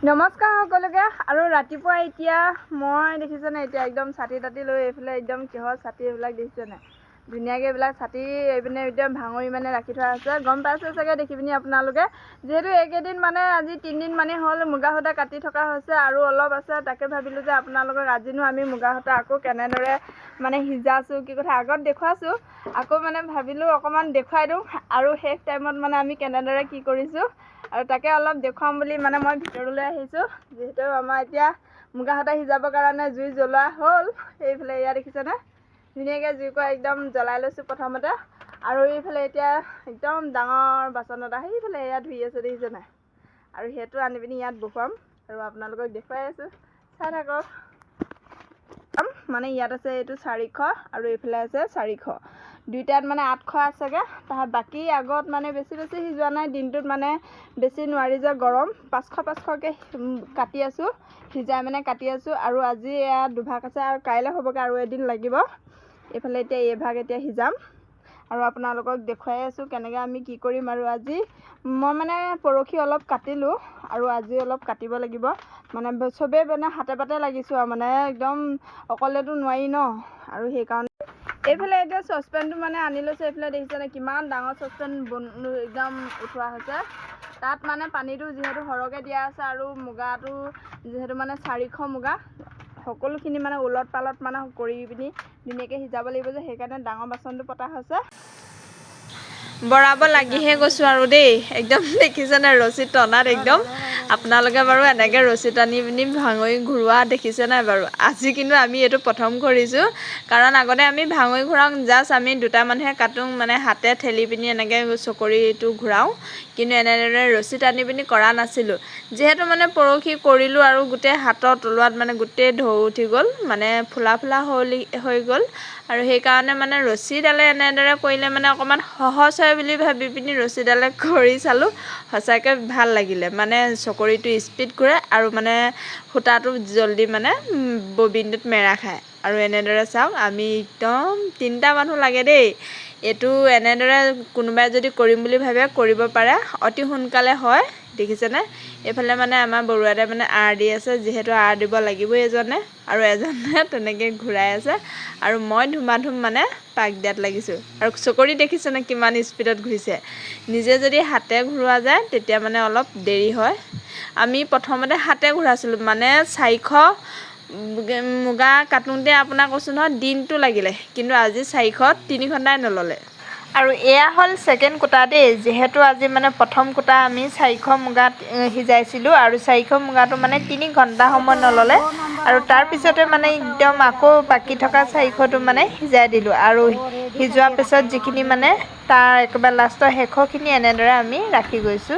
নমস্কাৰ সকলোকে। আৰু ৰাতিপুৱা এতিয়া মই দেখিছেনে এতিয়া একদম ছাতি তাতি লৈ এইফালে একদম কিহৰ ছাতি এইবিলাক দেখিছেনে ধুনীয়াকৈ এইবিলাক ছাতি এইপিনে একদম ভাঙৰি মানে ৰাখি থোৱা আছে। গম পাইছে চাগে দেখি পিনি আপোনালোকে, যিহেতু এইকেইদিন মানে আজি 3 দিন মানে হ'ল মুগা সূতা কাটি থকা হৈছে আৰু অলপ আছে। তাকে ভাবিলোঁ যে আপোনালোকক আজিনো আমি মুগা সূতা আকৌ কেনেদৰে মানে সিজাইছোঁ কি কথা আগত দেখুৱাইছোঁ, আকৌ মানে ভাবিলোঁ অকণমান দেখুৱাই দিওঁ আৰু শেষ টাইমত মানে আমি কেনেদৰে কি কৰিছোঁ আৰু তাকে অলপ দেখুৱাম বুলি মানে মই ভিতৰলৈ আহিছোঁ। যিহেতু আমাৰ এতিয়া মুগা সূতা সিজাবৰ কাৰণে জুই জ্বলোৱা হ'ল। এইফালে এয়া দেখিছেনে ধুনীয়াকৈ জুইকুৰা একদম জ্বলাই লৈছোঁ প্ৰথমতে। আৰু এইফালে এতিয়া একদম ডাঙৰ বাচন এটা সেইফালে এয়া ধুই আছে দেখিছেনে, আৰু সেইটো আনি পিনি ইয়াত বহুৱাম আৰু আপোনালোকক দেখুৱাই আছোঁ, চাই থাকক। মানে ইয়াত আছে এইটো 400 আৰু এইফালে আছে 400, দুইটাত মানে 800 আছেগৈ। তাৰ বাকী আগত মানে বেছি সিজোৱা নাই, দিনটোত মানে বেছি নোৱাৰি যে গৰম 500-500কৈ কাটি আছোঁ, সিজাই মানে কাটি আছোঁ। আৰু আজি এয়া দুভাগ আছে আৰু কাইলৈ হ'বগৈ আৰু এদিন লাগিব। এইফালে এতিয়া এইভাগ এতিয়া সিজাম আৰু আপোনালোকক দেখুৱাই আছোঁ কেনেকৈ আমি কি কৰিম। আৰু আজি মই মানে পৰহি অলপ কাটিলোঁ আৰু আজি অলপ কাটিব লাগিব, মানে চবেই মানে হাতে পাতে লাগিছোঁ আৰু মানে একদম অকলেতো নোৱাৰি ন। আৰু সেইকাৰণে এইফালে এতিয়া চচপেনটো মানে আনি লৈছোঁ। এইফালে দেখিছেনে কিমান ডাঙৰ চচপেন একদম উঠোৱা হৈছে। তাত মানে পানীটো যিহেতু সৰহকৈ দিয়া আছে আৰু মুগাটো যিহেতু মানে 400 মুগা, সকলোখিনি মানে ওলট পালট মানে কৰি পিনি ধুনীয়াকৈ সিজাব লাগিব যে, সেইকাৰণে ডাঙৰ বাচনটো পতা হৈছে। বৰাব লাগিহে গৈছোঁ আৰু দেই, একদম দেখিছেনে ৰছী টনাত একদম। আপোনালোকে বাৰু এনেকৈ ৰছী টানি পিনি ভাঙৰি ঘূৰোৱা দেখিছে নাই বাৰু? আজি কিন্তু আমি এইটো প্ৰথম কৰিছোঁ, কাৰণ আগতে আমি ভাঙৰি ঘূৰাওঁ জাষ্ট আমি দুটা মানুহে কাটোঁ, মানে হাতে ঠেলি পিনি এনেকৈ চকৰিটো ঘূৰাওঁ, কিন্তু এনেদৰে ৰছী টানি পিনি কৰা নাছিলোঁ। যিহেতু মানে পৰহি কৰিলোঁ আৰু গোটেই হাতৰ তলুৱাত মানে গোটেই ঢৌ উঠি গ'ল, মানে ফুলা হৈ গ'ল। আৰু সেইকাৰণে মানে ৰছীডালে এনেদৰে কৰিলে মানে অকণমান সহজ হয় বুলি ভাবি পিনি ৰছীডালে কৰি চালোঁ, সঁচাকৈ ভাল লাগিলে। মানে চকৰিটো স্পীড ঘূৰে আৰু মানে সূতাটো জল্দি মানে ববিনটোত মেৰা খায়। আৰু এনেদৰে চাওক আমি একদম 3টা মানুহ লাগে দেই। এইটো এনেদৰে কোনোবাই যদি কৰিম বুলি ভাবে কৰিব পাৰে, অতি সোনকালে হয় দেখিছেনে। এইফালে মানে আমাৰ বৰুৱাতে মানে আৰ দি আছে, যিহেতু আৰ দিব লাগিবই এজনে, আৰু এজনে তেনেকৈ ঘূৰাই আছে আৰু মই ধুমাধুম মানে পাক দিয়াত লাগিছোঁ। আৰু চকৰি দেখিছেনে কিমান স্পীডত ঘূৰিছে। নিজে যদি হাতে ঘূৰোৱা যায় তেতিয়া মানে অলপ দেৰি হয়। আমি প্ৰথমতে হাতে ঘূৰাইছিলোঁ, মানে 400 মুগা কাটোঁতে আপোনাক কৈছোঁ নহয় দিনটো লাগিলে, কিন্তু আজি 400 3 ঘণ্টাই নল'লে। আৰু এয়া হ'ল ছেকেণ্ড কোটা দেই, যিহেতু আজি মানে প্ৰথম কোটা আমি 400 মুগাত সিজাইছিলোঁ আৰু 400 মুগাটো মানে 3 ঘণ্টা সময় নল'লে। আৰু তাৰপিছতে মানে একদম আকৌ বাকী থকা 400টো মানে সিজাই দিলোঁ, আৰু সিজোৱাৰ পিছত যিখিনি মানে তাৰ একেবাৰে লাষ্টৰ শেষৰখিনি এনেদৰে আমি ৰাখি গৈছোঁ।